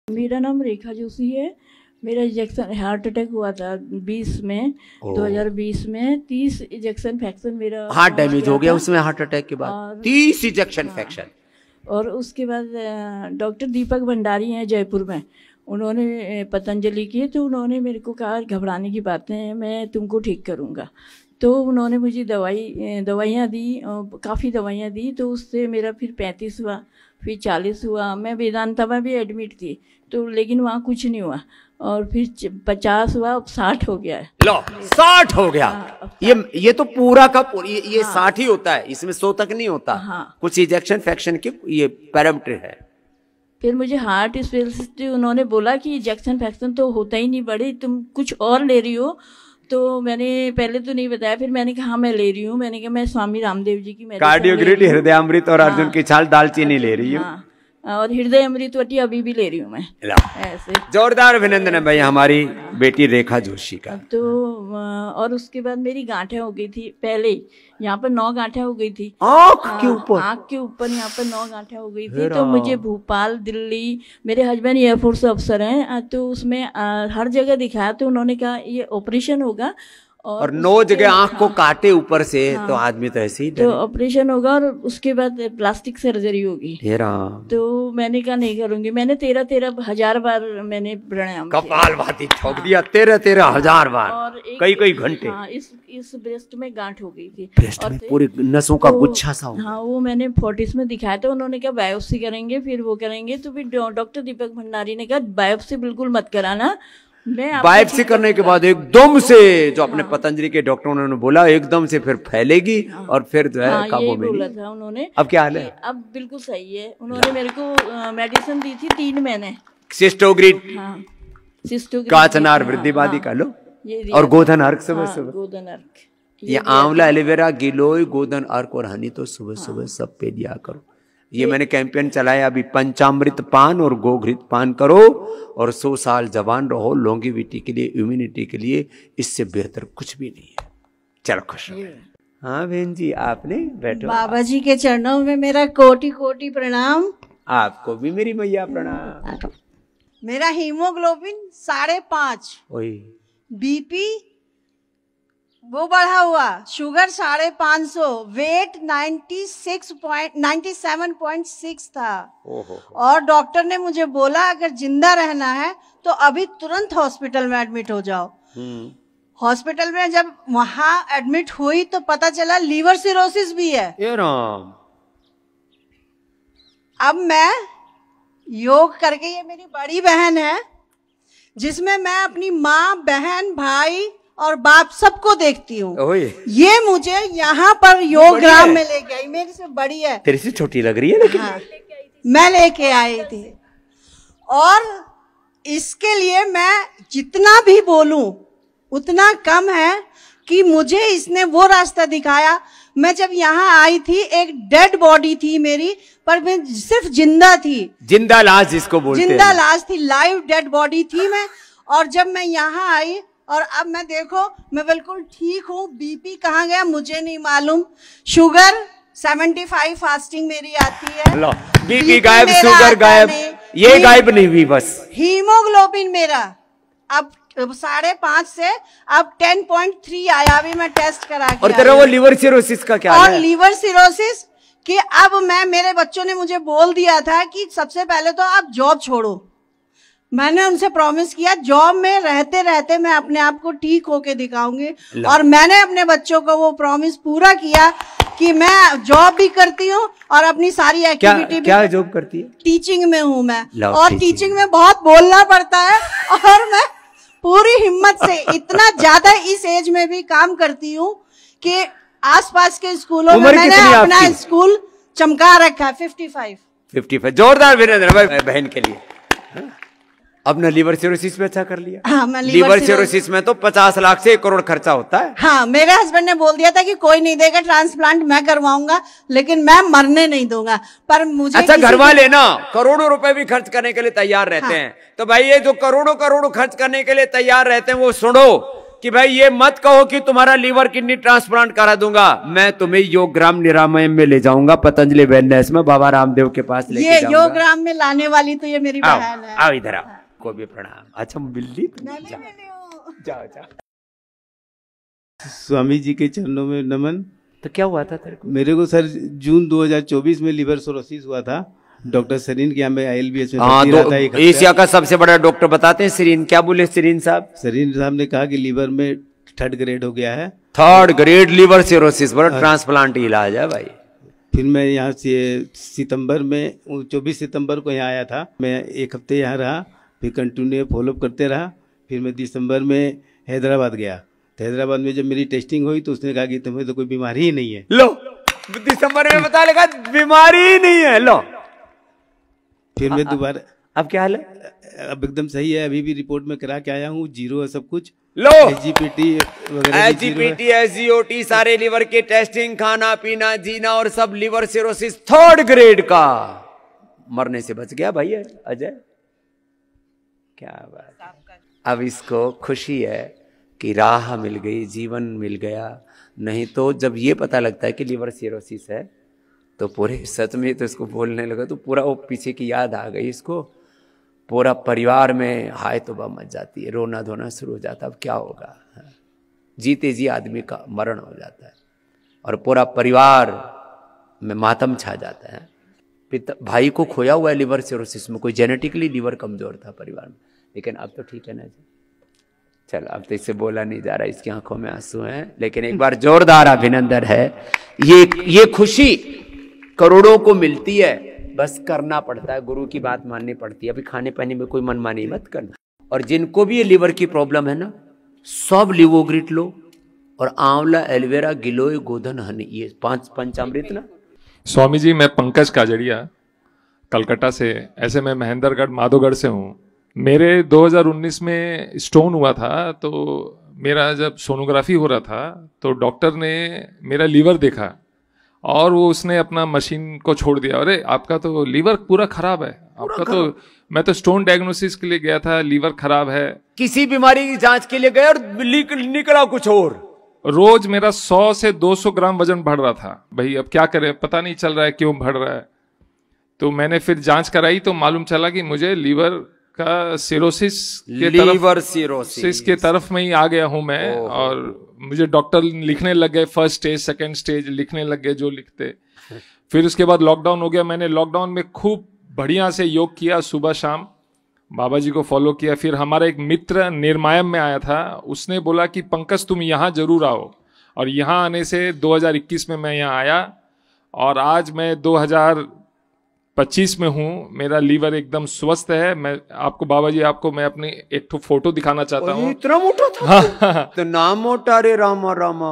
मेरा नाम रेखा जोशी है। मेरा इंजेक्शन हार्ट अटैक हुआ था 2020 में 30 इंजेक्शन फ्रैक्शन मेरा हार्ट डैमेज हो गया उसमें हार्ट अटैक के बाद 30 इंजेक्शन फ्रैक्शन। और उसके बाद डॉक्टर दीपक भंडारी हैं जयपुर में, उन्होंने पतंजलि की, तो उन्होंने मेरे को कहा घबराने की बातें हैं, मैं तुमको ठीक करूँगा। तो उन्होंने मुझे दवाइयाँ दी, काफ़ी दवाइयाँ दी। तो उससे मेरा फिर 35 हुआ, फिर 40 हुआ। मैं वेदांता में भी एडमिट थी तो, लेकिन वहाँ कुछ नहीं हुआ। और फिर 50 हुआ, अब 60 हो गया है। लो 60 हो गया। ये तो पूरा का ये 60 ही होता है, इसमें 100 तक नहीं होता। हाँ। कुछ इंजेक्शन फ्रैक्शन के ये पैरामीटर है। फिर मुझे हार्ट स्पेशलिस्ट उन्होंने बोला कि इंजेक्शन फ्रैक्शन तो होता ही नहीं, बड़ी तुम कुछ और ले रही हो। तो मैंने पहले तो नहीं बताया, फिर मैंने कहा हाँ मैं ले रही हूँ। मैंने कहा मैं स्वामी रामदेव जी की कार्डियोग्रिड, हृदयामृत और अर्जुन की छाल, दालचीनी ले रही हूँ। और हृदय अमृतवटी अभी भी ले रही हूँ मैं। ऐसे जोरदार अभिनंदन है भाई हमारी बेटी रेखा जोशी का। तो और उसके बाद मेरी गांठें हो गई थी पहले ही, यहाँ पर 9 गांठें हो गई थी आँख के ऊपर। आँख के ऊपर यहाँ पर 9 गांठें हो गई थी। तो मुझे भोपाल, दिल्ली, मेरे हस्बैंड एयरफोर्स अफसर हैं, तो उसमें हर जगह दिखाया। तो उन्होंने कहा ये ऑपरेशन होगा और 9 जगह आँख को काटे ऊपर से। तो आदमी तो ऐसे ही तो ऑपरेशन होगा और उसके बाद प्लास्टिक सर्जरी होगी। तो मैंने कहा नहीं करूंगी। मैंने 13,000 बार मैंने प्राणायाम कपाल भाती ठोक दिया, 13,000 बार और कई घंटे। हाँ, इस ब्रेस्ट में गांठ हो गई थी, ब्रेस्ट में पूरी नसों का गुच्छा सा हो। हाँ, वो मैंने फोर्टिस में दिखाया था। उन्होंने कहा बायोप्सी करेंगे, फिर वो करेंगे। तो फिर डॉक्टर दीपक भंडारी ने कहा बायोप्सी बिल्कुल मत कराना। बायोप्सी करने के बाद एकदम से जो अपने पतंजलि के डॉक्टर उन्होंने बोला एकदम से फिर फैलेगी और फिर जो है काबू में बोला था उन्होंने। अब क्या हाल है? अब बिल्कुल सही है। उन्होंने मेरे को मेडिसिन दी थी 3 महीने। सिस्टोग्रिड, सिस्टोग्रिड, काचनार, वृद्धिवादी का लो और गोधन अर्क सुबह सुबह। गोधन अर्क, ये आंवला, एलोवेरा, गिलोय, गोधन अर्क और हनी तो सुबह सुबह सब पे दिया करो। ये मैंने कैंपेन चलाया अभी, पंचामृत पान और गोघृत पान करो और 100 साल जवान रहो। लॉन्गेविटी के लिए, इम्यूनिटी के लिए इससे बेहतर कुछ भी नहीं है। चलो खुश रहो। हाँ बहन जी, आपने बैठो। बाबा जी के चरणों में मेरा कोटि कोटि प्रणाम। आपको भी मेरी मैया प्रणाम। मेरा हीमोग्लोबिन 5.5, बीपी वो बढ़ा हुआ, शुगर 550, वेट 97.6 था। और डॉक्टर ने मुझे बोला अगर जिंदा रहना है तो अभी तुरंत हॉस्पिटल में एडमिट हो जाओ। हॉस्पिटल में जब वहां एडमिट हुई तो पता चला लीवर सिरोसिस भी है। अब मैं योग करके, ये मेरी बड़ी बहन है जिसमें मैं अपनी माँ, बहन, भाई और बाप सबको देखती हूँ। ये मुझे यहाँ पर योग ग्राम में ले गई। मेरे से बड़ी है, तेरे से छोटी लग रही है लेकिन। हाँ, मैं लेके आई थी। और इसके लिए मैं जितना भी बोलूं उतना कम है कि मुझे इसने वो रास्ता दिखाया। मैं जब यहाँ आई थी एक डेड बॉडी थी मेरी, पर मैं सिर्फ जिंदा थी। जिंदा लाश जिसको बोलते हैं। जिंदा लाश थी, लाइव डेड बॉडी थी मैं। और जब मैं यहाँ आई और अब मैं देखो मैं बिल्कुल ठीक हूँ। बीपी कहाँ गया मुझे नहीं मालूम। शुगर 75 फास्टिंग मेरी आती है। बीपी गायब, शुगर गायब, ये गायब नहीं हुई बस। हीमोग्लोबिन मेरा अब 5.5 से अब 10.3 आया। अभी मैं टेस्ट करा के। और तेरा वो लीवर सिरोसिस का क्या और है? लीवर सिरोसिस कि अब मेरे बच्चों ने मुझे बोल दिया था कि सबसे पहले तो आप जॉब छोड़ो। मैंने उनसे प्रॉमिस किया जॉब में रहते रहते मैं अपने आप को ठीक होके दिखाऊंगी। और मैंने अपने बच्चों को वो प्रॉमिस पूरा किया कि मैं जॉब भी करती हूँ और अपनी सारी एक्टिविटी भी। क्या जॉब करती है? टीचिंग में हूँ मैं। और टीचिंग में बहुत बोलना पड़ता है और मैं पूरी हिम्मत से इतना ज्यादा इस एज में भी काम करती हूँ कि आसपास के स्कूलों में मैंने अपना स्कूल चमका रखा है। 55। जोरदार बहन के लिए। अपना लीवर सिरोसिस में अच्छा कर लिया। हाँ, मैं लीवर सिरोसिस में तो 50 लाख से 1 करोड़ खर्चा होता है। हाँ, मेरे हस्बैंड ने बोल दिया था कि कोई नहीं देगा ट्रांसप्लांट, मैं करवाऊंगा, लेकिन मैं मरने नहीं दूंगा। पर मुझे अच्छा, घर वाले ना करोड़ों रुपए भी खर्च करने के लिए तैयार रहते हैं। तो भाई ये जो करोड़ों खर्च करने के लिए तैयार रहते हैं वो सुनो कि भाई ये मत कहो कि तुम्हारा लीवर किडनी ट्रांसप्लांट करा दूंगा, मैं तुम्हें योगग्राम निरामयम में ले जाऊंगा, पतंजलि वेलनेस में बाबा रामदेव के पास लेके ये जाऊंगा। योगग्राम में लाने वाली तो ये मेरी बहन है। आओ इधर आओ, को भी प्रणाम। अच्छा बिल्ली जाओ जाओ। स्वामी जी के चरणों में नमन। तो क्या हुआ था तेरे को? मेरे को सर जून 2024 में लिवर सिरोसिस हुआ था। डॉक्टर सरीन के यहाँ में ILBS में भर्ती रहा था। एशिया का सबसे बड़ा डॉक्टर बताते हैं सरीन। क्या बोले सरीन साहब? सरीन साहब ने कहा कि लीवर में 3rd ग्रेड हो गया है। 3rd ग्रेड लिवर सिरोसिस, बड़ा ट्रांसप्लांट इलाज है भाई। फिर मैं यहाँ से सितंबर में 24 सितंबर को यहाँ आया था। मैं 1 हफ्ते यहाँ रहा, फिर कंटिन्यू फॉलोअप करते रहा। फिर मैं दिसंबर में हैदराबाद गया। तो हैदराबाद में जब मेरी टेस्टिंग हुई तो उसने कहा कि तुम्हें तो कोई बीमारी ही नहीं है। लो, दिसंबर में पता लगा बीमारी ही नहीं है। लो, फिर मैं दोबारा, अब क्या हाल है? अब एकदम सही है। अभी भी रिपोर्ट में करा के आया हूँ, 0 है सब कुछ। लो, SGPT वगैरह, SGPT SGOT सारे लीवर की टेस्टिंग, खाना पीना जीना और सब लिवर सिरोसिस 3rd ग्रेड का। मरने से बच गया भाई अजय, क्या बात। अब इसको खुशी है कि राह मिल गई, जीवन मिल गया। नहीं तो जब ये पता लगता है कि लिवर सिरोसिस है तो पूरे सच में तो इसको बोलने लगा तो पूरा वो पीछे की याद आ गई इसको। पूरा परिवार में हाय तौबा मच जाती है, रोना धोना शुरू हो जाता है। अब क्या होगा? जीते जी आदमी का मरण हो जाता है और पूरा परिवार में मातम छा जाता है। पिता भाई को खोया हुआ है लिवर सिरोसिस में, कोई जेनेटिकली लिवर कमजोर था परिवार में, लेकिन अब तो ठीक है ना जी। चलो अब तो इससे बोला नहीं जा रहा, इसकी आंखों में आंसू हैं, लेकिन एक बार जोरदार अभिनंदन है। ये खुशी करोड़ों को मिलती है, बस करना पड़ता है, गुरु की बात माननी पड़ती है। अभी खाने पाने में कोई मनमानी मत करना। और जिनको भी ये लिवर की प्रॉब्लम है ना, सब लिवोग्रिट लो और आंवला, एलोवेरा, गिलोय, गोधन, हनी, ये 5 पंचामृत ना। स्वामी जी, मैं पंकज काजड़िया कलकत्ता से, ऐसे मैं महेंद्रगढ़ माधोगढ़ से हूँ। मेरे 2019 में स्टोन हुआ था, तो मेरा जब सोनोग्राफी हो रहा था तो डॉक्टर ने मेरा लीवर देखा और वो उसने अपना मशीन को छोड़ दिया। अरे आपका तो लीवर पूरा खराब है, आपका तो, मैं तो स्टोन डायग्नोसिस के लिए गया था, लीवर खराब है। किसी बीमारी की जांच के लिए गए और निकला कुछ और। रोज मेरा 100 से 200 ग्राम वजन बढ़ रहा था। भाई अब क्या करें, पता नहीं चल रहा है क्यों बढ़ रहा है। तो मैंने फिर जांच कराई तो मालूम चला कि मुझे लीवर का सिरोसिस के तरफ में ही आ गया हूं मैं। और मुझे डॉक्टर लिखने लग गए 1st स्टेज 2nd स्टेज लिखने लग गए जो लिखते। फिर उसके बाद लॉकडाउन हो गया। मैंने लॉकडाउन में खूब बढ़िया से योग किया, सुबह शाम बाबा जी को फॉलो किया। फिर हमारा एक मित्र निर्मायम में आया था, उसने बोला कि पंकज तुम यहाँ जरूर आओ। और यहाँ आने से 2021 में मैं यहाँ आया और आज मैं 2025 में हूँ। मेरा लीवर एकदम स्वस्थ है। मैं आपको बाबा जी, आपको मैं अपनी एक तो फोटो दिखाना चाहता हूँ। इतना मोटा था? तो नाम मोटा, रे रामा रामा,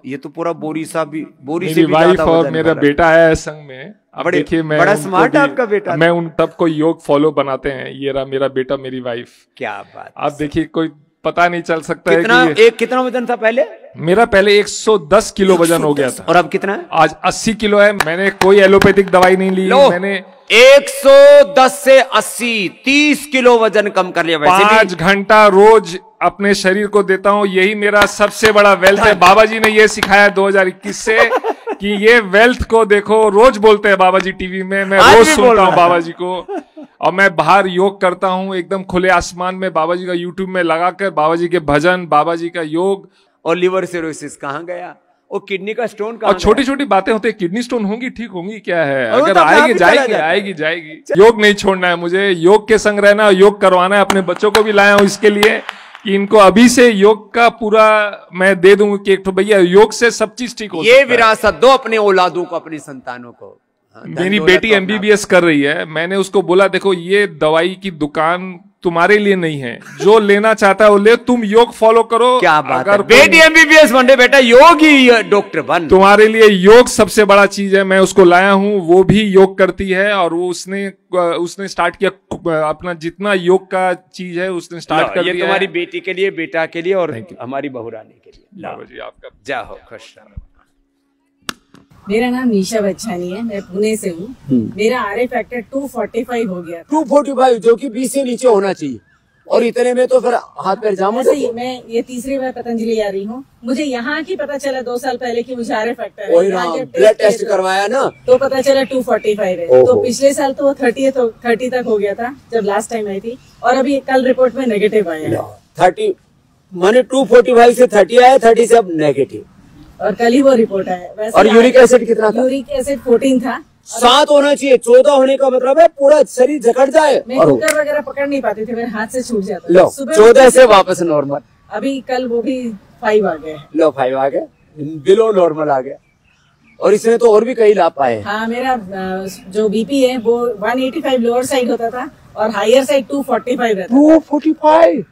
ये तो पूरा बोरी सा भी, बोरी से भी ज्यादा वाइफ और मेरा बेटा है संग में। अब देखिए, मैं बड़ा स्मार्ट है आपका बेटा। मैं उन तब को योग फॉलो बनाते हैं। ये रहा मेरा बेटा, मेरी वाइफ। क्या बात। अब देखिए, कोई पता नहीं चल सकता है कि कितना वजन था पहले? मेरा पहले 110 किलो वजन हो गया था। और अब कितना है? आज 80 किलो है। मैंने कोई एलोपैथिक दवाई नहीं ली। मैंने 110 से 80, 30 किलो वजन कम कर लिया। 5 घंटा रोज अपने शरीर को देता हूँ, यही मेरा सबसे बड़ा वेल्थ है। बाबा जी ने ये सिखाया 2021 से कि ये वेल्थ को देखो। रोज बोलते हैं बाबा जी टीवी में, मैं रोज सुनता हूँ बाबा जी को। और मैं बाहर योग करता हूँ एकदम खुले आसमान में, बाबा जी का यूट्यूब में लगाकर बाबा जी के भजन, बाबा जी का योग। और लिवर सिरोसिस कहाँ गया? और किडनी का स्टोन कहाँ? और छोटी छोटी बातें होती है, किडनी स्टोन होंगी, ठीक होंगी, क्या है, अगर आएगी जाएगी। योग नहीं छोड़ना है मुझे, योग के संग रहना, योग करवाना है। अपने बच्चों को भी लाया हूँ इसके लिए कि इनको अभी से योग का पूरा मैं दे दूंगा कि एक तो भैया योग से सब चीज ठीक हो सकता है। ये विरासत दो अपने औलादों को, अपनी संतानों को। मेरी बेटी MBBS कर रही है। मैंने उसको बोला देखो, ये दवाई की दुकान तुम्हारे लिए नहीं है, जो लेना चाहता है वो ले, तुम योग फॉलो करो। क्या बात है, बेटी MBBS बन रहे, बेटा योग ही डॉक्टर बन। तुम्हारे लिए योग सबसे बड़ा चीज है। मैं उसको लाया हूँ, वो भी योग करती है और वो उसने स्टार्ट किया अपना जितना योग का चीज है उसने स्टार्ट कर दिया। ये तुम्हारी बेटी के लिए, बेटा के लिए और हमारी बहुरानी के लिए। बाबा जी आपका जाओ खुश। मेरा नाम निशा बच्चानी है, मैं पुणे से हूँ। मेरा RA फैक्टर 245 हो गया। 245 जो कि 20 से नीचे होना चाहिए। और इतने में तो फिर हाथ पैर जाम हो ऐसे जाते। ही मैं ये तीसरी बार पतंजलि आ रही हूँ। मुझे यहाँ की पता चला 2 साल पहले कि मुझे आर फैक्टर वही ना, ब्लड टेस्ट करवाया ना तो पता चला 245 है। ओहो। तो पिछले साल तो वो 30 तक हो गया था जब लास्ट टाइम आई थी, और अभी कल रिपोर्ट में नेगेटिव आया है। 30 माने 245 से 30 आया, 30 से अब नेगेटिव। और कल ही वो रिपोर्ट आया। वैसे और यूरिक एसिड कितना था? यूरिक एसिड 14 था। 7 होना चाहिए, 14 होने का मतलब है पूरा शरीर जकड़ जाए। मैं और कुकर वगैरह पकड़ नहीं पाती थी, मेरे हाथ से छूट जाता लो था। सुबह 14 से वापस नॉर्मल। अभी कल वो भी 5 आ गए। लो 5 आ गया, बिलो नॉर्मल आ गया। और इसने तो और भी कई लाभ पाए हैं। हाँ, मेरा जो बीपी है वो 185 लोअर साइड होता था और हायर साइड 245 रहता था। 245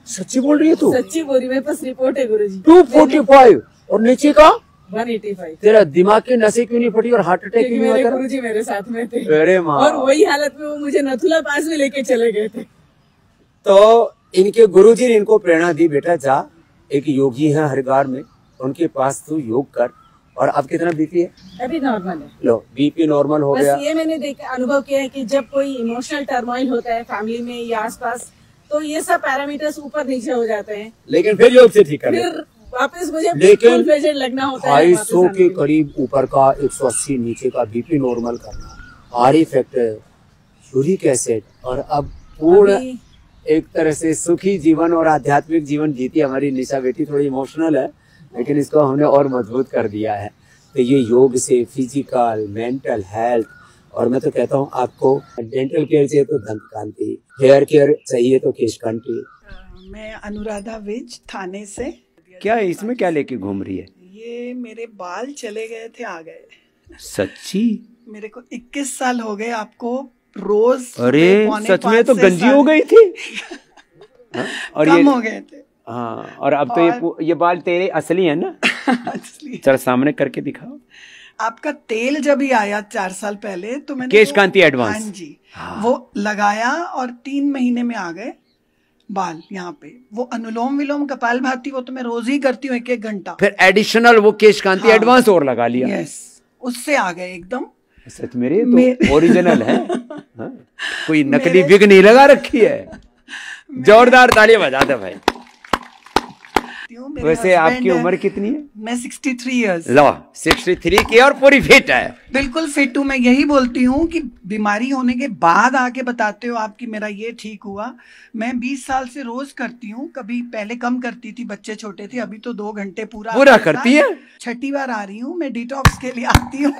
सच्ची बोल रही है तू? सच्ची बोल रही, मेरे पास रिपोर्ट है गुरुजी। 245 और नीचे का 185। तेरा दिमाग की नसें क्यों नहीं फटी और हार्ट अटैक क्यों नहीं हुआ तेरा? गुरुजी मेरे साथ में थे। अरे माँ। और वही हालत में वो मुझे नथुला पास में लेके चले गए थे। तो इनके गुरुजी ने इनको प्रेरणा दी, बेटा जा, एक योगी है हरिद्वार में, उनके पास तू योग कर। और अब कितना बीपी है? अभी नॉर्मल है। लो बीपी नॉर्मल हो गया। बस ये मैंने अनुभव किया है कि जब कोई इमोशनल टर्मोइल होता है फैमिली में या आसपास, तो ये सब पैरामीटर्स ऊपर नीचे हो जाते हैं। लेकिन फिर योग से ठीक कर लेते। फिर वापस मुझे लेकिन फुल फ्लेजेड लगना होता है। 250 के करीब ऊपर का, 180 नीचे का बीपी नॉर्मल करना, आर फैक्टर, यूरिक एसिड, और अब पूर्ण अभी एक तरह से सुखी जीवन और आध्यात्मिक जीवन जीती हमारी निशा बेटी। थोड़ी इमोशनल है लेकिन इसको हमने और मजबूत कर दिया है। तो ये योग से फिजिकल, मेंटल हेल्थ, और मैं तो कहता हूँ आपको डेंटल केयर चाहिए तो दंत कांति, हेयर केयर चाहिए तो केश कांति। मैं अनुराधा विज थाने से। क्या इसमें क्या लेके घूम रही है? ये मेरे बाल चले गए थे, आ गए। सच्ची? मेरे को 21 साल हो गए। आपको रोज अरे पौने सच में 5 तो से गंजी हो गई थी। और कम ये हो गए थे। हाँ, और अब तो ये बाल तेरे असली है ना? इसलिए चल सामने करके दिखाओ। आपका तेल जब ही आया 4 साल पहले तो मैंने केश कांति एडवांस। हाँ जी, वो लगाया और 3 महीने में आ गए बाल यहाँ पे। वो अनुलोम विलोम कपालभाति वो तो मैं रोज ही करती हूँ 1-1 घंटा। फिर एडिशनल वो केश कांति एडवांस और लगा लिया। यस, उससे आ गए एकदम। सच मेरे तो ओरिजिनल है। हाँ? कोई नकली विग नहीं लगा रखी है। जोरदार ताली बजा दे भाई। वैसे आपकी उम्र कितनी है? मैं 63 इयर्स। लो 63 की और पूरी फिट है। बिल्कुल फिट हूँ। मैं यही बोलती हूँ कि बीमारी होने के बाद आके बताते हो आप कि मेरा ये ठीक हुआ। मैं 20 साल से रोज करती हूँ। कभी पहले कम करती थी, बच्चे छोटे थे, अभी तो 2 घंटे पूरा करती है। 6ठी बार आ रही हूँ मैं। डिटॉक्स के लिए आती हूँ।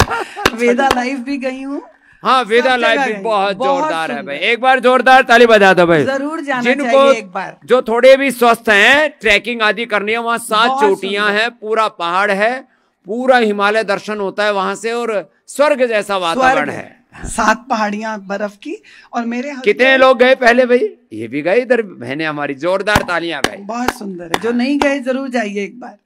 वेदा लाइफ भी गई हूँ। हाँ, वेदा लाइफ भी बहुत जोरदार है भाई। एक बार जोरदार ताली बजा दो भाई। जरूर जाना जिनको चाहिए एक बार। जो थोड़े भी स्वस्थ हैं, ट्रैकिंग आदि करनी है, वहाँ 7 बहुत चोटियां हैं, पूरा पहाड़ है, पूरा हिमालय दर्शन होता है वहां से, और स्वर्ग जैसा वातावरण है। 7 पहाड़ियां बर्फ की। और मेरे कितने लोग गए पहले भाई? ये भी गए इधर बहने हमारी। जोरदार तालियां भाई। बहुत सुंदर है। जो नहीं गए जरूर जाइए एक बार।